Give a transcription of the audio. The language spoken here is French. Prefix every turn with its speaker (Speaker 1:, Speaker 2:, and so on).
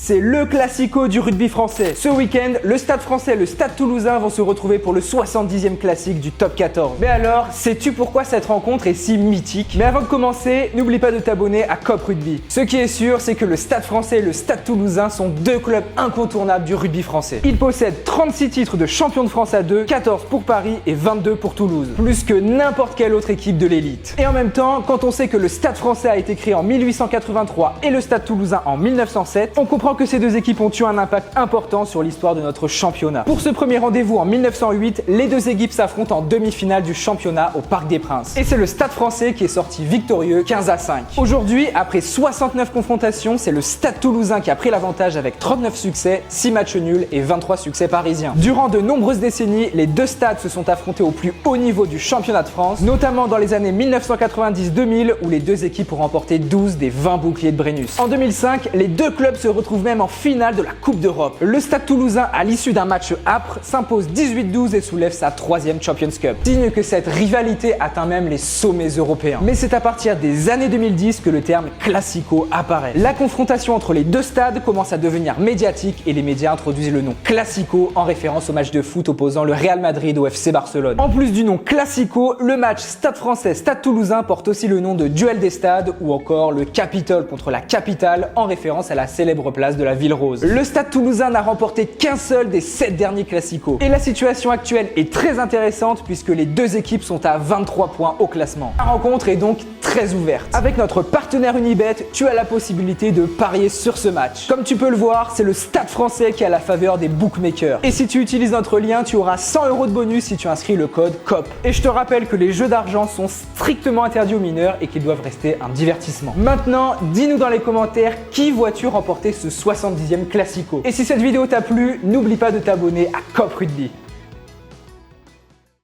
Speaker 1: C'est le classico du rugby français. Ce week-end, le Stade français et le Stade toulousain vont se retrouver pour le 70e classique du top 14. Mais alors, sais-tu pourquoi cette rencontre est si mythique? Mais avant de commencer, n'oublie pas de t'abonner à COP Rugby. Ce qui est sûr, c'est que le Stade français et le Stade toulousain sont deux clubs incontournables du rugby français. Ils possèdent 36 titres de champion de France à 2, 14 pour Paris et 22 pour Toulouse. Plus que n'importe quelle autre équipe de l'élite. Et en même temps, quand on sait que le Stade français a été créé en 1883 et le Stade toulousain en 1907, on comprend que ces deux équipes ont eu un impact important sur l'histoire de notre championnat. Pour ce premier rendez-vous en 1908, les deux équipes s'affrontent en demi-finale du championnat au Parc des Princes. Et c'est le Stade français qui est sorti victorieux 15-5. Aujourd'hui, après 69 confrontations, c'est le Stade toulousain qui a pris l'avantage avec 39 succès, 6 matchs nuls et 23 succès parisiens. Durant de nombreuses décennies, les deux stades se sont affrontés au plus haut niveau du championnat de France, notamment dans les années 1990-2000 où les deux équipes ont remporté 12 des 20 boucliers de Brennus. En 2005, les deux clubs se retrouvent même en finale de la Coupe d'Europe. Le Stade toulousain, à l'issue d'un match âpre, s'impose 18-12 et soulève sa 3e Champions Cup. Signe que cette rivalité atteint même les sommets européens. Mais c'est à partir des années 2010 que le terme classico apparaît. La confrontation entre les deux stades commence à devenir médiatique et les médias introduisent le nom classico en référence au match de foot opposant le Real Madrid au FC Barcelone. En plus du nom classico, le match Stade français-Stade toulousain porte aussi le nom de duel des stades ou encore le Capitole contre la capitale en référence à la célèbre place de la Ville Rose. Le Stade toulousain n'a remporté qu'un seul des 7 derniers classicos. Et la situation actuelle est très intéressante puisque les deux équipes sont à 23 points au classement. La rencontre est donc très ouverte. Avec notre partenaire Unibet, tu as la possibilité de parier sur ce match. Comme tu peux le voir, c'est le Stade français qui a la faveur des bookmakers. Et si tu utilises notre lien, tu auras 100 € de bonus si tu inscris le code COP. Et je te rappelle que les jeux d'argent sont strictement interdits aux mineurs et qu'ils doivent rester un divertissement. Maintenant, dis-nous dans les commentaires qui vois-tu remporter ce 70e classico. Et si cette vidéo t'a plu, n'oublie pas de t'abonner à COP Rugby.